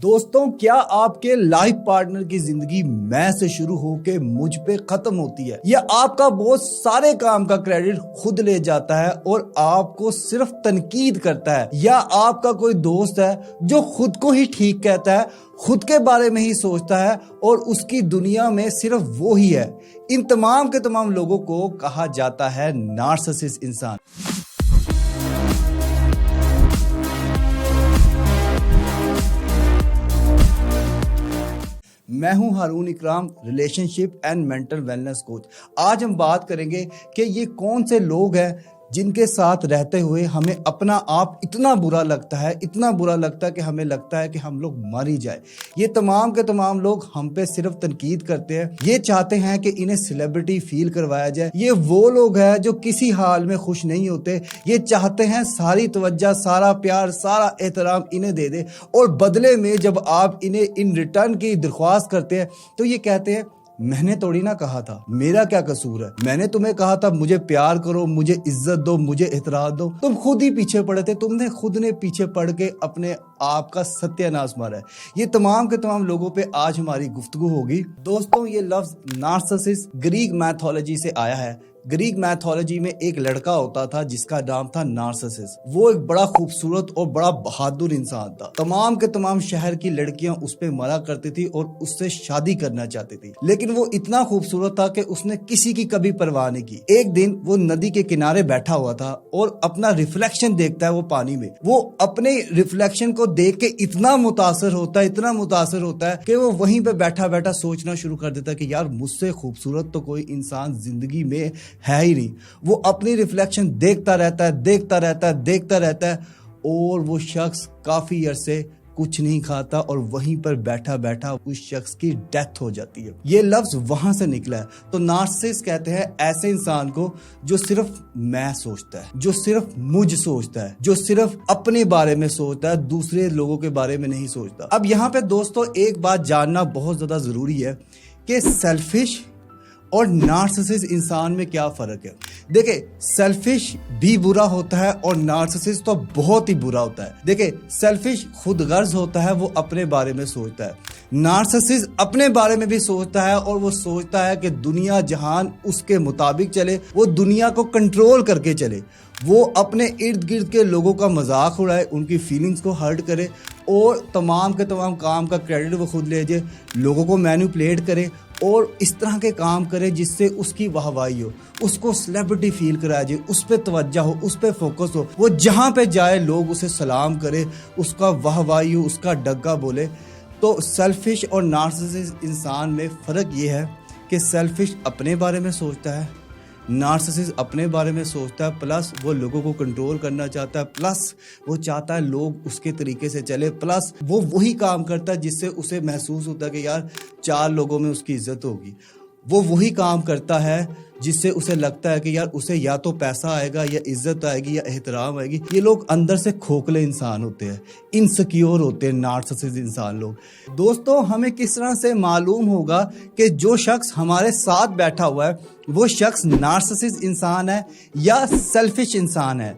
دوستوں، کیا آپ کے لائف پارٹنر کی زندگی میں سے شروع ہو کے مجھ پہ ختم ہوتی ہے، یا آپ کا بہت سارے کام کا کریڈٹ خود لے جاتا ہے اور آپ کو صرف تنقید کرتا ہے، یا آپ کا کوئی دوست ہے جو خود کو ہی ٹھیک کہتا ہے، خود کے بارے میں ہی سوچتا ہے اور اس کی دنیا میں صرف وہ ہی ہے؟ ان تمام کے تمام لوگوں کو کہا جاتا ہے نارسسسٹ انسان۔ میں ہوں Haroon Ikram, relationship and mental wellness coach. آج ہم بات کریں گے کہ یہ کون سے لوگ ہیں جن کے ساتھ رہتے ہوئے ہمیں اپنا آپ اتنا برا لگتا ہے کہ ہمیں لگتا ہے کہ ہم لوگ مر ہی جائے۔ یہ تمام کے تمام لوگ ہم پہ صرف تنقید کرتے ہیں، یہ چاہتے ہیں کہ انہیں سیلیبریٹی فیل کروایا جائے۔ یہ وہ لوگ ہیں جو کسی حال میں خوش نہیں ہوتے، یہ چاہتے ہیں ساری توجہ، سارا پیار، سارا احترام انہیں دے دے، اور بدلے میں جب آپ انہیں ان ریٹرن کی درخواست کرتے ہیں تو یہ کہتے ہیں میں نے توڑی نہ کہا تھا، میرا کیا قصور ہے، میں نے تمہیں کہا تھا مجھے پیار کرو، مجھے عزت دو، مجھے احترام دو، تم خود ہی پیچھے پڑے تھے، تم نے خود نے پیچھے پڑ کے اپنے آپ کا ستیہ ناش مارا ہے۔ یہ تمام کے تمام لوگوں پہ آج ہماری گفتگو ہوگی۔ دوستوں، یہ لفظ نارسسسٹ گریک میتھولوجی سے آیا ہے۔ گریک میتھولوجی میں ایک لڑکا ہوتا تھا جس کا نام تھا نارسسس۔ وہ ایک بڑا خوبصورت اور بڑا بہادر انسان تھا۔ تمام کے تمام شہر کی لڑکیاں اس پہ مرا کرتی تھی اور اس سے شادی کرنا چاہتی تھی، لیکن وہ اتنا خوبصورت تھا کہ اس نے کسی کی کبھی پرواہ نہیں کی۔ ایک دن وہ ندی کے کنارے بیٹھا ہوا تھا اور اپنا ریفلیکشن دیکھتا ہے وہ پانی میں۔ وہ اپنے ریفلیکشن کو دیکھ کے اتنا متاثر ہوتا ہے کہ وہ وہیں پہ بیٹھا بیٹھا سوچنا شروع کر دیتا ہے کہ یار مجھ سے خوبصورت تو کوئی انسان زندگی میں ہے ہی نہیں۔ وہ اپنی ریفلیکشن دیکھتا رہتا ہے اور وہ شخص کافی عرصے کچھ نہیں کھاتا اور وہیں پر بیٹھا بیٹھا اس شخص کی ڈیتھ ہو جاتی ہے۔ یہ لفظ وہاں سے نکلا ہے۔ تو نارسسسٹ کہتے ہیں ایسے انسان کو جو صرف میں سوچتا ہے، جو صرف مجھ سوچتا ہے، جو صرف اپنے بارے میں سوچتا ہے، دوسرے لوگوں کے بارے میں نہیں سوچتا۔ اب یہاں پہ دوستو ایک بات جاننا بہت زیادہ ضروری ہے کہ سیلفش اور نارسسسٹ انسان میں کیا فرق ہے۔ دیکھیں، سیلفش بھی برا ہوتا ہے اور نارسسسٹ تو بہت ہی برا ہوتا ہے۔ دیکھیں، سیلفش خود غرض ہوتا ہے، وہ اپنے بارے میں سوچتا ہے۔ نارسسسٹ اپنے بارے میں بھی سوچتا ہے اور وہ سوچتا ہے کہ دنیا جہان اس کے مطابق چلے، وہ دنیا کو کنٹرول کر کے چلے، وہ اپنے ارد گرد کے لوگوں کا مذاق اڑائے، ان کی فیلنگز کو ہرٹ کرے اور تمام کے تمام کام کا کریڈٹ وہ خود لے جائے، لوگوں کو مینیپولیٹ کرے اور اس طرح کے کام کرے جس سے اس کی واہواہی ہو، اس کو سیلیبریٹی فیل کرایا جائے، اس پہ توجہ ہو، اس پہ فوکس ہو، وہ جہاں پہ جائے لوگ اسے سلام کرے، اس کا واہواہی ہو، اس کا ڈگا بولے۔ تو سیلفش اور نارسسسٹ انسان میں فرق یہ ہے کہ سیلفش اپنے بارے میں سوچتا ہے، نارسسسٹ اپنے بارے میں سوچتا ہے، پلس وہ لوگوں کو کنٹرول کرنا چاہتا ہے، پلس وہ چاہتا ہے لوگ اس کے طریقے سے چلے، پلس وہ وہی کام کرتا ہے جس سے اسے محسوس ہوتا ہے کہ یار چار لوگوں میں اس کی عزت ہوگی۔ وہ وہی کام کرتا ہے جس سے اسے لگتا ہے کہ یار اسے یا تو پیسہ آئے گا، یا عزت آئے گی، یا احترام آئے گی۔ یہ لوگ اندر سے کھوکھلے انسان ہوتے ہیں، انسیکیور ہوتے ہیں نارسسسٹ انسان لوگ۔ دوستوں، ہمیں کس طرح سے معلوم ہوگا کہ جو شخص ہمارے ساتھ بیٹھا ہوا ہے وہ شخص نارسسسٹ انسان ہے یا سیلفش انسان ہے؟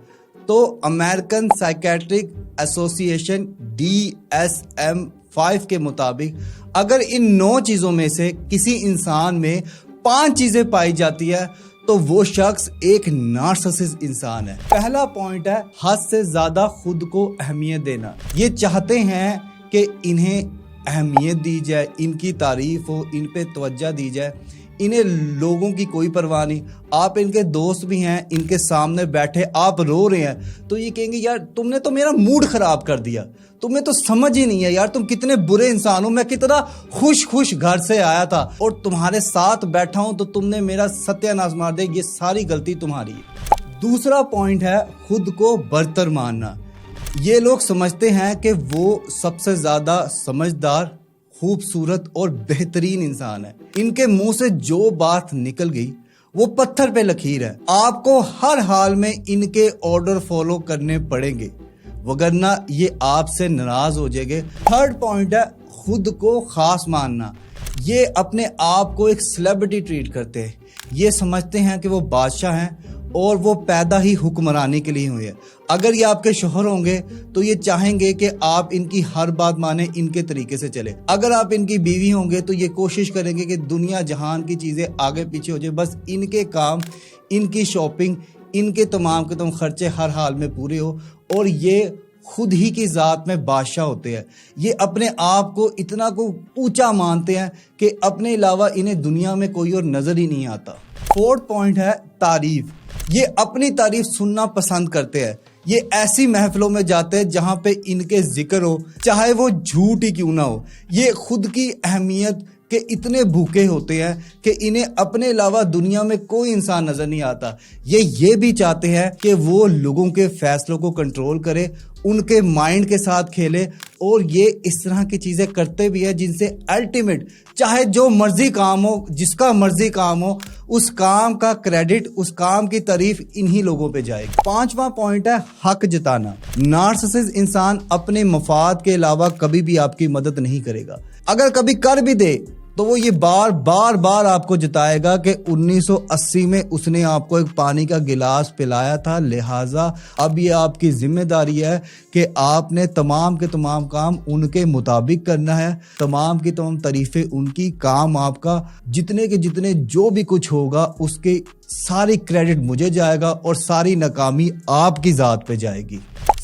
تو امریکن سائیکیٹرک ایسوسی ایشن DSM-5 کے مطابق اگر ان 9 چیزوں میں سے کسی انسان میں 5 چیزیں پائی جاتی ہے تو وہ شخص ایک نارسسسٹ انسان ہے۔ پہلا پوائنٹ ہے حد سے زیادہ خود کو اہمیت دینا۔ یہ چاہتے ہیں کہ انہیں اہمیت دی جائے، ان کی تعریف ہو، ان پہ توجہ دی جائے، انہیں لوگوں کی کوئی پرواہ نہیں۔ آپ ان کے دوست بھی ہیں، ان کے سامنے بیٹھے آپ رو رہے ہیں تو یہ کہیں گے یار تم نے تو میرا موڈ خراب کر دیا، تمہیں تو سمجھ ہی نہیں ہے یار، تم کتنے برے انسان ہو، میں کتنا خوش گھر سے آیا تھا اور تمہارے ساتھ بیٹھا ہوں تو تم نے میرا ستیہ ناش مار دیا، یہ ساری غلطی تمہاری ہے۔ دوسرا پوائنٹ ہے خود کو برتر ماننا۔ یہ لوگ سمجھتے ہیں کہ وہ سب سے زیادہ سمجھدار، خوبصورت اور بہترین انسان ہے۔ ان کے منہ سے جو بات نکل گئی وہ پتھر پہ لکیر ہے۔ آپ کو ہر حال میں ان کے آرڈر فالو کرنے پڑیں گے، وگرنہ یہ آپ سے ناراض ہو جائیں گے۔ تھرڈ پوائنٹ ہے خود کو خاص ماننا۔ یہ اپنے آپ کو ایک سیلیبریٹی ٹریٹ کرتے ہیں، یہ سمجھتے ہیں کہ وہ بادشاہ ہیں اور وہ پیدا ہی حکمرانی کے لیے ہوئے ہیں۔ اگر یہ آپ کے شوہر ہوں گے تو یہ چاہیں گے کہ آپ ان کی ہر بات مانیں، ان کے طریقے سے چلے. اگر آپ ان کی بیوی ہوں گے تو یہ کوشش کریں گے کہ دنیا جہان کی چیزیں آگے پیچھے ہو جائے، بس ان کے کام، ان کی شاپنگ، ان کے تمام کے تمام خرچے ہر حال میں پورے ہو. اور یہ خود ہی کی ذات میں بادشاہ ہوتے ہیں. یہ اپنے آپ کو اتنا کو اونچا مانتے ہیں کہ اپنے علاوہ انہیں دنیا میں کوئی اور نظر ہی نہیں آتا. 4th پوائنٹ ہے تعریف. یہ اپنی تعریف سننا پسند کرتے ہیں. یہ ایسی محفلوں میں جاتے ہیں جہاں پہ ان کے ذکر ہو، چاہے وہ جھوٹ ہی کیوں نہ ہو. یہ خود کی اہمیت کہ اتنے بھوکے ہوتے ہیں کہ انہیں اپنے علاوہ دنیا میں کوئی انسان نظر نہیں آتا. یہ بھی چاہتے ہیں کہ وہ لوگوں کے فیصلوں کو کنٹرول کرے، ان کے مائنڈ کے ساتھ کھیلے، اور یہ اس طرح کی چیزیں کرتے بھی ہیں جن سے الٹیمیٹ چاہے جو مرضی کام ہو، جس کا مرضی کام ہو، اس کام کا کریڈٹ، اس کام کی تعریف انہی لوگوں پہ جائے گی. 5واں پوائنٹ ہے حق جتانا. نارسسسٹ انسان اپنے مفاد کے علاوہ کبھی بھی آپ کی مدد نہیں کرے گا. اگر کبھی کر بھی دے تو وہ یہ بار آپ کو جتائے گا کہ 1980 میں اس نے آپ کو ایک پانی کا گلاس پلایا تھا، لہٰذا اب یہ آپ کی ذمہ داری ہے کہ آپ نے تمام کے تمام کام ان کے مطابق کرنا ہے. تمام کی تمام تعریفیں ان کی، کام آپ کا، جتنے کے جتنے جو بھی کچھ ہوگا اس کے ساری کریڈٹ مجھے جائے گا اور ساری ناکامی آپ کی ذات پہ جائے گی.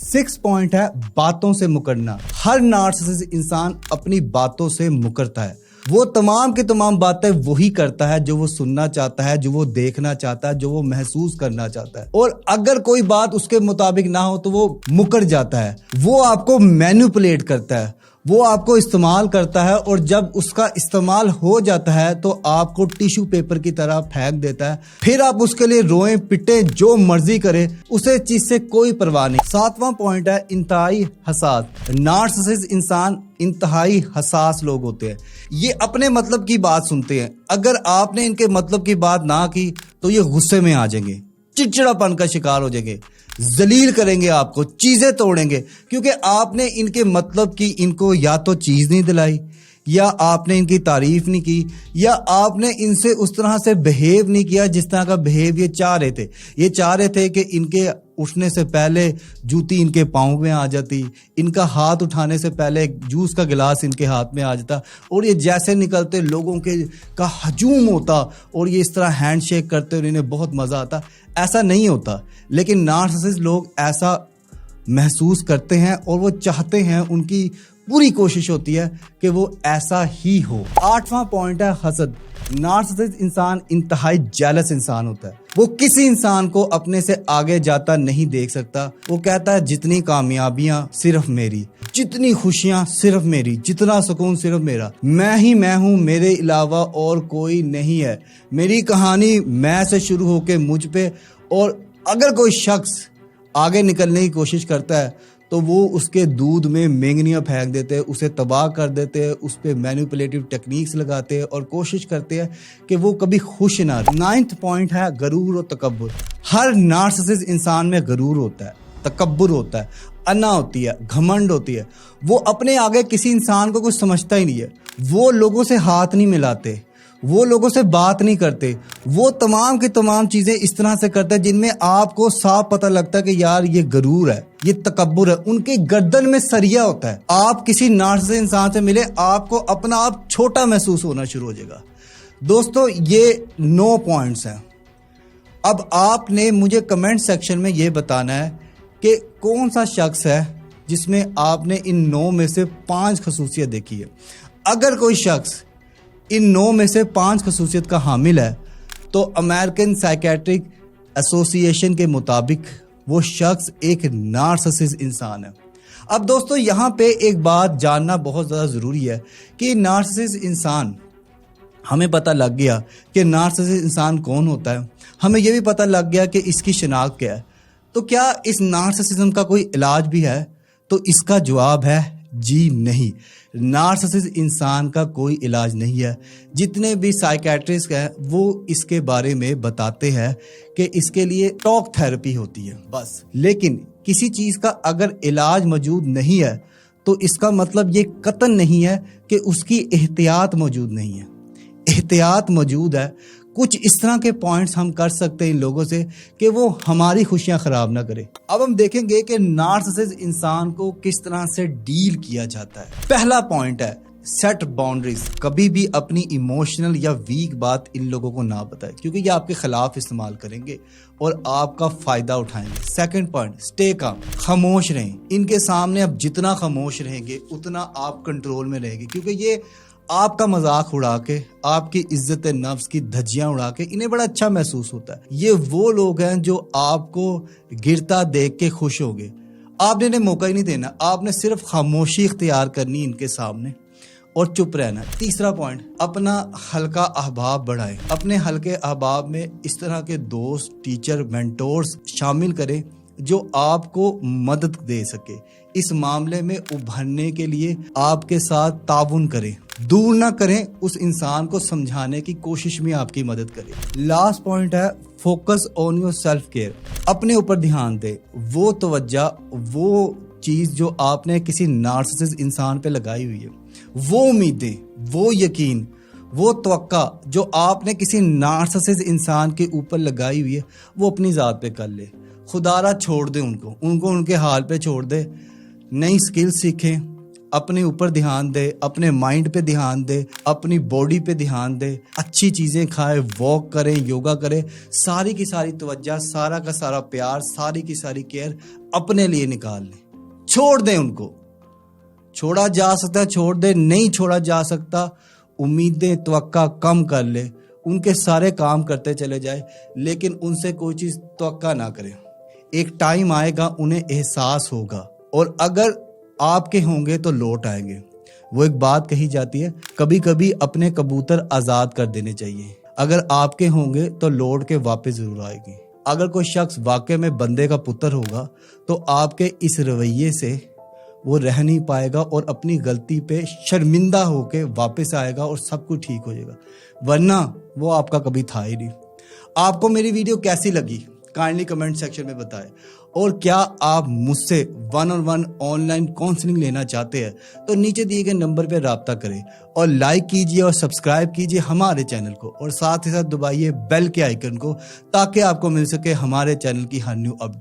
6 پوائنٹ ہے باتوں سے مکرنا. ہر نارسسسٹ انسان اپنی باتوں سے مکرتا ہے. وہ تمام کی تمام باتیں وہی کرتا ہے جو وہ سننا چاہتا ہے، جو وہ دیکھنا چاہتا ہے، جو وہ محسوس کرنا چاہتا ہے. اور اگر کوئی بات اس کے مطابق نہ ہو تو وہ مکر جاتا ہے. وہ آپ کو مینیپولیٹ کرتا ہے، وہ آپ کو استعمال کرتا ہے، اور جب اس کا استعمال ہو جاتا ہے تو آپ کو ٹیشو پیپر کی طرح پھینک دیتا ہے. پھر آپ اس کے لیے روئیں پٹیں، جو مرضی کرے، اسے چیز سے کوئی پرواہ نہیں. 7واں پوائنٹ ہے انتہائی حساس. نارسسسٹ انسان انتہائی حساس لوگ ہوتے ہیں. یہ اپنے مطلب کی بات سنتے ہیں. اگر آپ نے ان کے مطلب کی بات نہ کی تو یہ غصے میں آ جائیں گے، چڑچڑا پن کا شکار ہو جائیں گے، ذلیل کریں گے آپ کو، چیزیں توڑیں گے، کیونکہ آپ نے ان کے مطلب کی ان کو یا تو چیز نہیں دلائی، یا آپ نے ان کی تعریف نہیں کی، یا آپ نے ان سے اس طرح سے بہیو نہیں کیا جس طرح کا بہیو یہ چاہ رہے تھے. یہ چاہ رہے تھے کہ ان کے اٹھنے سے پہلے جوتی ان کے پاؤں میں آ جاتی، ان کا ہاتھ اٹھانے سے پہلے جوس کا گلاس ان کے ہاتھ میں آ جاتا، اور یہ جیسے نکلتے لوگوں کے کا ہجوم ہوتا اور یہ اس طرح ہینڈ شیک کرتے اور انہیں بہت مزہ آتا. ایسا نہیں ہوتا. لیکن نارسسسٹ لوگ ایسا محسوس کرتے ہیں اور وہ چاہتے ہیں، ان کی پوری کوشش ہوتی ہے کہ وہ ایسا ہی ہو. 8واں پوائنٹ ہے حسد. نارسسسٹ انسان انتہائی جیلس انسان ہوتا ہے. وہ کسی انسان کو اپنے سے آگے جاتا نہیں دیکھ سکتا. وہ کہتا ہے جتنی کامیابیاں صرف میری، جتنی خوشیاں صرف میری، جتنا سکون صرف میرا، میں ہی میں ہوں، میرے علاوہ اور کوئی نہیں ہے. میری کہانی میں سے شروع ہو کے مجھ پہ. اور اگر کوئی شخص آگے نکلنے کی کوشش کرتا ہے تو وہ اس کے دودھ میں مینگنیاں پھینک دیتے ہیں، اسے تباہ کر دیتے ہیں، اس پہ مینیپولیٹیو ٹیکنیکس لگاتے ہیں اور کوشش کرتے ہیں کہ وہ کبھی خوش نہ رہے. 9واں پوائنٹ ہے غرور و تکبر. ہر نارسسسٹ انسان میں غرور ہوتا ہے، تکبر ہوتا ہے، انا ہوتی ہے، گھمنڈ ہوتی ہے. وہ اپنے آگے کسی انسان کو کچھ سمجھتا ہی نہیں ہے. وہ لوگوں سے ہاتھ نہیں ملاتے، وہ لوگوں سے بات نہیں کرتے. وہ تمام کی تمام چیزیں اس طرح سے کرتے ہیں جن میں آپ کو صاف پتہ لگتا ہے کہ یار یہ غرور ہے، یہ تکبر ہے. ان کے گردن میں سریا ہوتا ہے. آپ کسی نارسسسٹ انسان سے ملے، آپ کو اپنا آپ چھوٹا محسوس ہونا شروع ہو جائے گا. دوستو یہ 9 پوائنٹس ہیں. اب آپ نے مجھے کمنٹ سیکشن میں یہ بتانا ہے کہ کون سا شخص ہے جس میں آپ نے ان 9 میں سے 5 خصوصیت دیکھی ہے. اگر کوئی شخص ان 9 میں سے 5 خصوصیت کا حامل ہے تو امریکن سائیکیٹرک ایسوسی ایشن کے مطابق وہ شخص ایک نارسسسٹ انسان ہے. اب دوستو یہاں پہ ایک بات جاننا بہت زیادہ ضروری ہے کہ نارسسسٹ انسان، ہمیں پتہ لگ گیا کہ نارسسسٹ انسان کون ہوتا ہے، ہمیں یہ بھی پتہ لگ گیا کہ اس کی شناخت کیا ہے. تو کیا اس نارسسزم کا کوئی علاج بھی ہے؟ تو اس کا جواب ہے جی نہیں. نارسسسٹ انسان کا کوئی علاج نہیں ہے. جتنے بھی سائیکیٹرسٹ ہیں وہ اس کے بارے میں بتاتے ہیں کہ اس کے لیے ٹاک تھراپی ہوتی ہے بس. لیکن کسی چیز کا اگر علاج موجود نہیں ہے تو اس کا مطلب یہ قطعاً نہیں ہے کہ اس کی احتیاط موجود نہیں ہے. احتیاط موجود ہے. کچھ اس طرح کے پوائنٹس ہم کر سکتے ہیں ان لوگوں سے کہ وہ ہماری خوشیاں خراب نہ کرے. اب ہم دیکھیں گے کہ نارسسسٹ انسان کو کس طرح سے ڈیل کیا جاتا ہے. پہلا پوائنٹ ہے سیٹ باؤنڈریز. کبھی بھی اپنی ایموشنل یا ویک بات ان لوگوں کو نہ بتائے کیونکہ یہ آپ کے خلاف استعمال کریں گے اور آپ کا فائدہ اٹھائیں گے. سیکنڈ پوائنٹ اسٹے کام. خاموش رہیں. ان کے سامنے آپ جتنا خاموش رہیں گے اتنا آپ کنٹرول میں رہیں گے کیونکہ یہ آپ کا مذاق اڑا کے آپ کی عزت نفس کی دھجیاں اڑا کے انہیں بڑا اچھا محسوس ہوتا ہے. یہ وہ لوگ ہیں جو آپ کو گرتا دیکھ کے خوش ہوں گے. آپ نے انہیں موقع ہی نہیں دینا. آپ نے صرف خاموشی اختیار کرنی ان کے سامنے اور چپ رہنا. تیسرا پوائنٹ اپنا ہلکا احباب بڑھائیں. اپنے ہلکے احباب میں اس طرح کے دوست ٹیچر مینٹورز شامل کریں جو آپ کو مدد دے سکے. اس معاملے میں ابھرنے کے لیے آپ کے ساتھ تعاون کریں. دور نہ کریں. اس انسان کو سمجھانے کی کوشش میں آپ کی مدد کریں. لاسٹ پوائنٹ ہے focus on your self care. اپنے اوپر دھیان دیں. وہ توجہ وہ چیز جو آپ نے کسی نارسسسٹ انسان پہ لگائی ہوئی ہے, وہ امیدیں, وہ یقین, وہ توقع جو آپ نے کسی نارسسسٹ انسان کے اوپر لگائی ہوئی ہے وہ اپنی ذات پہ کر لے. خدا را چھوڑ دیں ان کو ان کے حال پہ چھوڑ دے. نئی سکل سیکھیں. اپنے اوپر دھیان دے. اپنے مائنڈ پہ دھیان دے. اپنی باڈی پہ دھیان دے. اچھی چیزیں کھائے. واک کریں. یوگا کریں. ساری کی ساری توجہ, سارا کا سارا پیار, ساری کی ساری کیئر اپنے لیے نکال لیں. چھوڑ دیں ان کو. چھوڑا جا سکتا ہے چھوڑ دیں. نہیں چھوڑا جا سکتا امیدیں توقع کم کر لے. ان کے سارے کام کرتے چلے جائے لیکن ان سے کوئی چیز توقع نہ کریں. ایک ٹائم آئے گا انہیں احساس ہوگا اور اگر آپ کے ہوں گے تو لوٹ آئیں گے. وہ ایک بات کہی جاتی ہے کبھی کبھی اپنے کبوتر آزاد کر دینے چاہیے. اگر آپ کے ہوں گے تو لوٹ کے واپس ضرور آئے گی. اگر کوئی شخص واقع میں بندے کا پتر ہوگا تو آپ کے اس رویے سے وہ رہ نہیں پائے گا اور اپنی غلطی پہ شرمندہ ہو کے واپس آئے گا اور سب کچھ ٹھیک ہو جائے گا. ورنہ وہ آپ کا کبھی تھا ہی نہیں. آپ کو میری ویڈیو کیسی لگی کائنڈلی کمنٹ سیکشن میں بتائیں. اور کیا آپ مجھ سے 1-on-1 آن لائن کاؤنسلنگ لینا چاہتے ہیں تو نیچے دیے گئے نمبر پہ رابطہ کریں اور لائک کیجئے اور سبسکرائب کیجئے ہمارے چینل کو اور ساتھ ہی ساتھ دبائیے بیل کے آئیکن کو تاکہ آپ کو مل سکے ہمارے چینل کی ہر نیو اپڈیٹ.